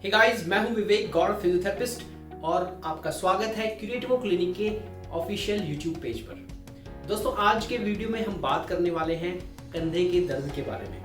Hey guys, मैं हूं विवेक Gaur, physiotherapist, और आपका स्वागत है क्रिएटिवो क्लिनिक के ऑफिशियल यूट्यूब पेज पर। दोस्तों, आज के वीडियो में हम बात करने वाले हैं कंधे के दर्द के बारे में।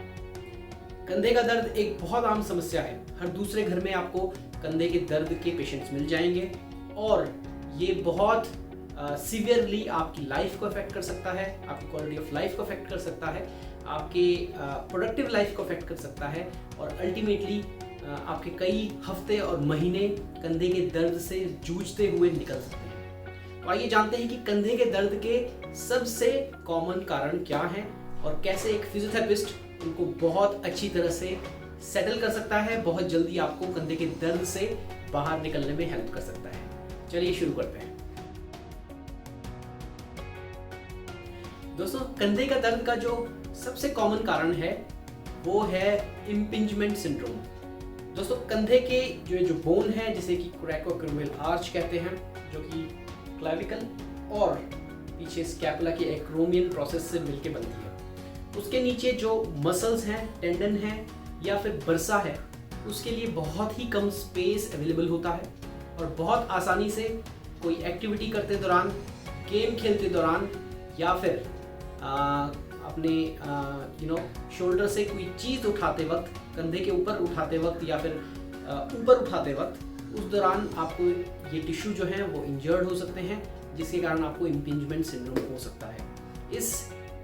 कंधे का दर्द एक बहुत आम समस्या है। हर दूसरे घर में आपको कंधे के दर्द के पेशेंट्स मिल जाएंगे और ये बहुत सीवियरली आपकी लाइफ को अफेक्ट कर सकता है, आपकी क्वालिटी ऑफ लाइफ को अफेक्ट कर सकता है, आपके प्रोडक्टिव लाइफ को अफेक्ट कर सकता है और अल्टीमेटली आपके कई हफ्ते और महीने कंधे के दर्द से जूझते हुए निकल सकते हैं। तो आइए जानते हैं कि कंधे के दर्द के सबसे कॉमन कारण क्या हैं और कैसे एक फिजियोथेरेपिस्ट उनको बहुत अच्छी तरह से सेटल कर सकता है, बहुत जल्दी आपको कंधे के दर्द से बाहर निकलने में हेल्प कर सकता है। चलिए शुरू करते हैं। दोस्तों, कंधे का दर्द का जो सबसे कॉमन कारण है वो है इम्पिंजमेंट सिंड्रोम। दोस्तों, कंधे के जो बोन है जिसे कि कोरेकोक्यूमेल आर्च कहते हैं, जो कि क्लेविकल और पीछे स्कैपुला के एक्रोमियन प्रोसेस से मिलके बनती है, उसके नीचे जो मसल्स हैं, टेंडन है या फिर बर्सा है, उसके लिए बहुत ही कम स्पेस अवेलेबल होता है और बहुत आसानी से कोई एक्टिविटी करते दौरान, गेम खेलते दौरान या फिर अपने शोल्डर से कोई चीज़ उठाते वक्त, कंधे के ऊपर उठाते वक्त या फिर ऊपर उठाते वक्त, उस दौरान आपको ये टिश्यू जो है वो इंजर्ड हो सकते हैं, जिसके कारण आपको इम्पिंजमेंट सिंड्रोम हो सकता है। इस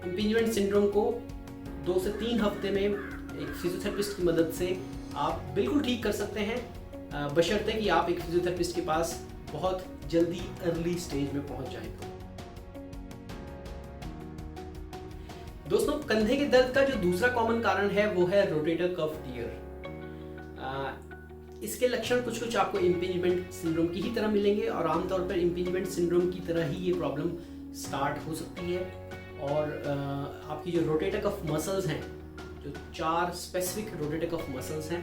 इम्पिंजमेंट सिंड्रोम को 2 से 3 हफ्ते में एक फिजियोथेरेपिस्ट की मदद से आप बिल्कुल ठीक कर सकते हैं, बशर्ते कि आप एक फिजियोथेरेपिस्ट के पास बहुत जल्दी अर्ली स्टेज में पहुंच जाएं। दोस्तों, कंधे के दर्द का जो दूसरा कॉमन कारण है वो है रोटेटर कफ टियर। इसके लक्षण कुछ आपको इम्पिंजमेंट सिंड्रोम की ही तरह मिलेंगे और आमतौर पर इम्पिंजमेंट सिंड्रोम की तरह ही ये प्रॉब्लम स्टार्ट हो सकती है। और आपकी जो रोटेटर कफ मसल्स हैं, जो 4 स्पेसिफिक रोटेटर कफ मसल्स हैं,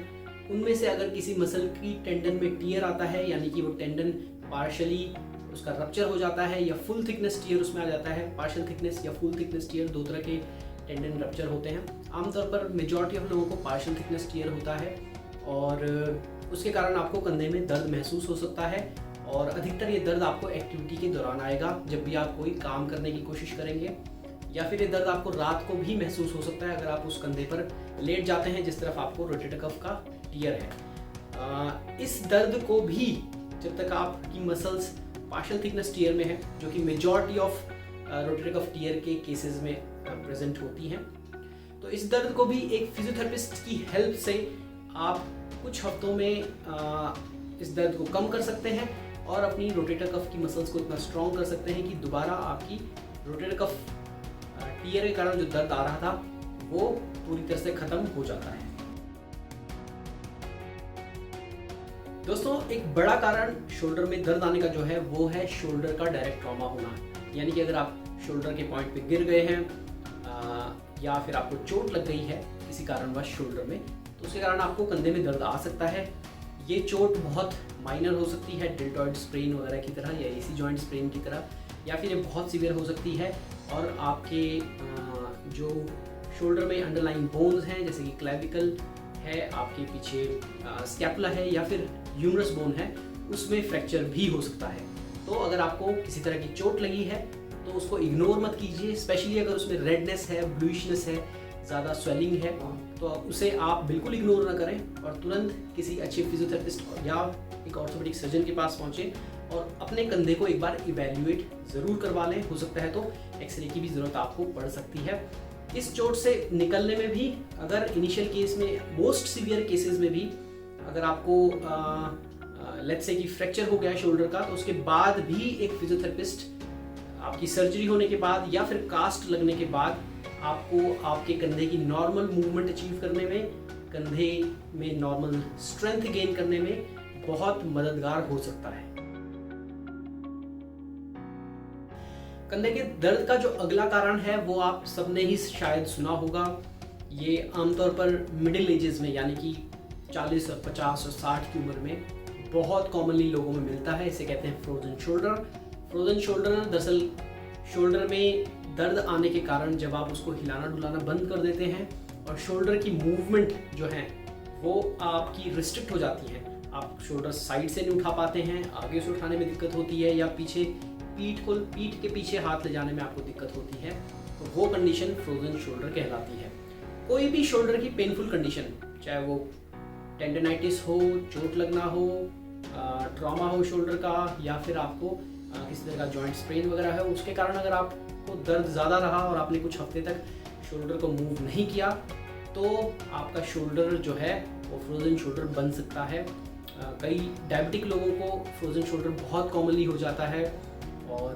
उनमें से अगर किसी मसल की टेंडन में टियर आता है, यानी कि वो टेंडन पार्शली उसका रप्चर हो जाता है या फुल थिकनेस टियर उसमें आ जाता है। पार्शियल थिकनेस या फुल थिकनेस टियर 2 तरह के टेंडन रप्चर होते हैं। आमतौर पर मेजॉरिटी ऑफ लोगों को पार्शियल थिकनेस टियर होता है और उसके कारण आपको कंधे में दर्द महसूस हो सकता है और अधिकतर ये दर्द आपको एक्टिविटी के दौरान आएगा, जब भी आप कोई काम करने की कोशिश करेंगे, या फिर ये दर्द आपको रात को भी महसूस हो सकता है अगर आप उस कंधे पर लेट जाते हैं जिस तरफ आपको रोटेटर कफ का टियर है। इस दर्द को भी जब तक आपकी मसल्स पार्शियल थिकनेस टियर में है, जो कि majority of rotator cuff tear के केसेस में प्रेजेंट होती हैं, तो इस दर्द को भी एक फिजियोथेरेपिस्ट की हेल्प से आप कुछ हफ्तों में इस दर्द को कम कर सकते हैं और अपनी रोटेटर कफ की मसल्स को इतना स्ट्रॉन्ग कर सकते हैं कि दोबारा आपकी रोटेटर कफ टियर के कारण जो दर्द आ रहा था वो पूरी तरह से खत्म हो जाता है। दोस्तों, एक बड़ा कारण शोल्डर में दर्द आने का जो है वो है शोल्डर का डायरेक्ट ट्रॉमा होना, यानी कि अगर आप शोल्डर के पॉइंट पे गिर गए हैं या फिर आपको चोट लग गई है किसी कारणवश शोल्डर में, तो उसके कारण आपको कंधे में दर्द आ सकता है। ये चोट बहुत माइनर हो सकती है, डेल्टॉइड स्प्रेन वगैरह की तरह या एसी जॉइंट स्प्रेन की तरह, या फिर ये बहुत सीवियर हो सकती है और आपके जो शोल्डर में अंडरलाइंग बोन्स हैं, जैसे कि क्लेविकल है, आपके पीछे स्कैपुला है या फिर ह्यूमरस बोन है, उसमें फ्रैक्चर भी हो सकता है। तो अगर आपको किसी तरह की चोट लगी है तो उसको इग्नोर मत कीजिए, स्पेशली अगर उसमें रेडनेस है, ब्लूइशनेस है, ज़्यादा स्वेलिंग है, तो उसे आप बिल्कुल इग्नोर ना करें और तुरंत किसी अच्छे फिजियोथेरेपिस्ट या एक ऑर्थोपेडिक सर्जन के पास पहुँचें और अपने कंधे को एक बार इवैल्यूएट ज़रूर करवा लें। हो सकता है तो एक्सरे की भी ज़रूरत आपको पड़ सकती है। इस चोट से निकलने में भी, अगर इनिशियल केस में, मोस्ट सीवियर केसेस में भी अगर आपको लेट्स से कि फ्रैक्चर हो गया शोल्डर का, तो उसके बाद भी एक फिजियोथेरेपिस्ट आपकी सर्जरी होने के बाद या फिर कास्ट लगने के बाद आपको आपके कंधे की नॉर्मल मूवमेंट अचीव करने में, कंधे में नॉर्मल स्ट्रेंथ गेन करने में बहुत मददगार हो सकता है। कंधे के दर्द का जो अगला कारण है वो आप सबने ही शायद सुना होगा। ये आमतौर पर मिडिल एजेस में, यानी कि 40 और 50 और 60 की उम्र में बहुत कॉमनली लोगों में मिलता है। इसे कहते हैं फ्रोजन शोल्डर। फ्रोजन शोल्डर दरअसल शोल्डर में दर्द आने के कारण जब आप उसको हिलाना डुलाना बंद कर देते हैं और शोल्डर की मूवमेंट जो है वो आपकी रिस्ट्रिक्ट हो जाती है, आप शोल्डर साइड से नहीं उठा पाते हैं, आगे से उठाने में दिक्कत होती है, या पीछे पीठ के पीछे हाथ ले जाने में आपको दिक्कत होती है, तो वो कंडीशन फ्रोजन शोल्डर कहलाती है। कोई भी शोल्डर की पेनफुल कंडीशन, चाहे वो टेंडनाइटिस हो, चोट लगना हो, ट्रॉमा हो शोल्डर का, या फिर आपको किसी तरह का जॉइंट स्ट्रेन वगैरह है, उसके कारण अगर आपको दर्द ज़्यादा रहा और आपने कुछ हफ्ते तक शोल्डर को मूव नहीं किया, तो आपका शोल्डर जो है वो फ्रोजन शोल्डर बन सकता है। कई डायबिटिक लोगों को फ्रोजन शोल्डर बहुत कॉमनली हो जाता है, और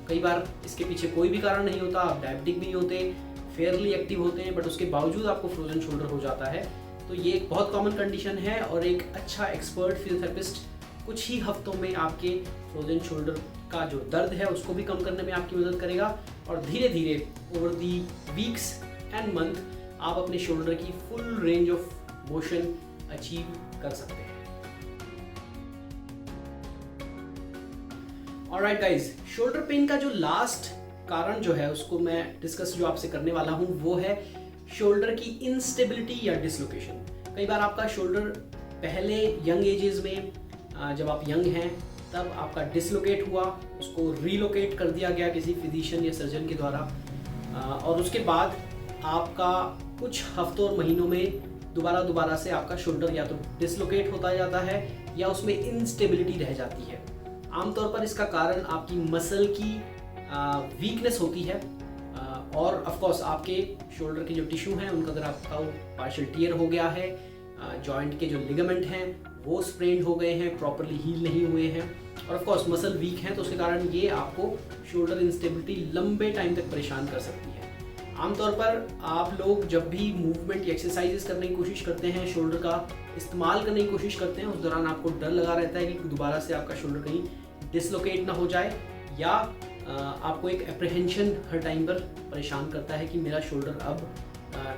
कई बार इसके पीछे कोई भी कारण नहीं होता, आप डायबिटिक भी नहीं होते, फेयरली एक्टिव होते हैं, बट उसके बावजूद आपको फ्रोजन शोल्डर हो जाता है। तो ये एक बहुत कॉमन कंडीशन है, और एक अच्छा एक्सपर्ट फिजियोथेरेपिस्ट कुछ ही हफ्तों में आपके फ्रोजन शोल्डर का जो दर्द है उसको भी कम करने में आपकी मदद करेगा, और धीरे धीरे over the weeks and month आप अपने शोल्डर की full range of motion achieve कर सकते हैं। ऑलराइट गाइज, शोल्डर पेन का जो लास्ट कारण जो है उसको मैं डिस्कस जो आपसे करने वाला हूँ वो है शोल्डर की इंस्टेबिलिटी या डिसलोकेशन। कई बार आपका शोल्डर पहले यंग एजेस में, जब आप यंग हैं तब आपका डिसलोकेट हुआ, उसको रीलोकेट कर दिया गया किसी फिजिशियन या सर्जन के द्वारा, और उसके बाद आपका कुछ हफ्तों और महीनों में दोबारा से आपका शोल्डर या तो डिसलोकेट होता जाता है या उसमें इंस्टेबिलिटी रह जाती है। आमतौर पर इसका कारण आपकी मसल की वीकनेस होती है, और ऑफ कोर्स आपके शोल्डर के जो टिश्यू हैं उनका अगर आपका पार्शियल टियर हो गया है, जॉइंट के जो लिगामेंट हैं वो स्प्रेन हो गए हैं, प्रॉपरली हील नहीं हुए हैं, और ऑफ कोर्स मसल वीक हैं, तो उसके कारण ये आपको शोल्डर इंस्टेबिलिटी लंबे टाइम तक परेशान कर सकती है। आमतौर पर आप लोग जब भी मूवमेंट या एक्सरसाइजेस करने की कोशिश करते हैं, शोल्डर का इस्तेमाल करने की कोशिश करते हैं, उस दौरान आपको डर लगा रहता है कि दोबारा से आपका शोल्डर कहीं डिसलोकेट ना हो जाए, या आपको एक एप्रीहेंशन हर टाइम पर परेशान करता है कि मेरा शोल्डर अब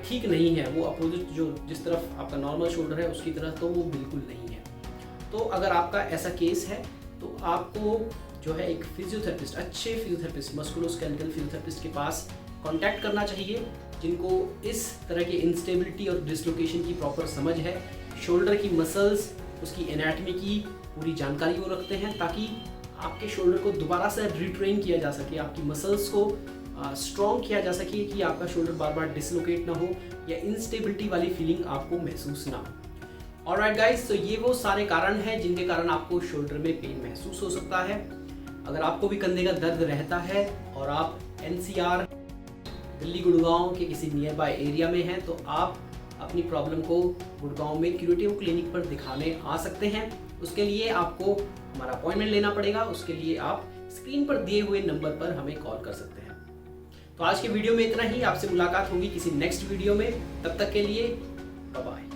ठीक नहीं है, वो अपोजिट जो जिस तरफ आपका नॉर्मल शोल्डर है उसकी तरह तो वो बिल्कुल नहीं है। तो अगर आपका ऐसा केस है तो आपको जो है एक फिजियोथेरेपिस्ट, अच्छे फिजियोथेरेपिस्ट, मस्कुलोस्केलेटल फिजियोथेरेपिस्ट के पास कांटेक्ट करना चाहिए, जिनको इस तरह की इंस्टेबिलिटी और डिसलोकेशन की प्रॉपर समझ है, शोल्डर की मसल्स, उसकी एनाटॉमी की पूरी जानकारी वो रखते हैं, ताकि आपके शोल्डर को दोबारा से रिट्रेन किया जा सके, आपकी मसल्स को स्ट्रॉन्ग किया जा सके कि आपका शोल्डर बार बार डिसलोकेट ना हो या इंस्टेबिलिटी वाली फीलिंग आपको महसूस ना हो। ऑलराइट गाइस, तो ये वो सारे कारण हैं जिनके कारण आपको शोल्डर में पेन महसूस हो सकता है। अगर आपको भी कंधे का दर्द रहता है और आप NCR, दिल्ली गुड़गांव के किसी नियर बाय एरिया में हैं, तो आप अपनी प्रॉब्लम को गुड़गांव में क्यूरेटिव क्लिनिक पर दिखाने आ सकते हैं। उसके लिए आपको हमारा अपॉइंटमेंट लेना पड़ेगा, उसके लिए आप स्क्रीन पर दिए हुए नंबर पर हमें कॉल कर सकते हैं। तो आज के वीडियो में इतना ही, आपसे मुलाकात होगी किसी नेक्स्ट वीडियो में, तब तक के लिए बाय बाय।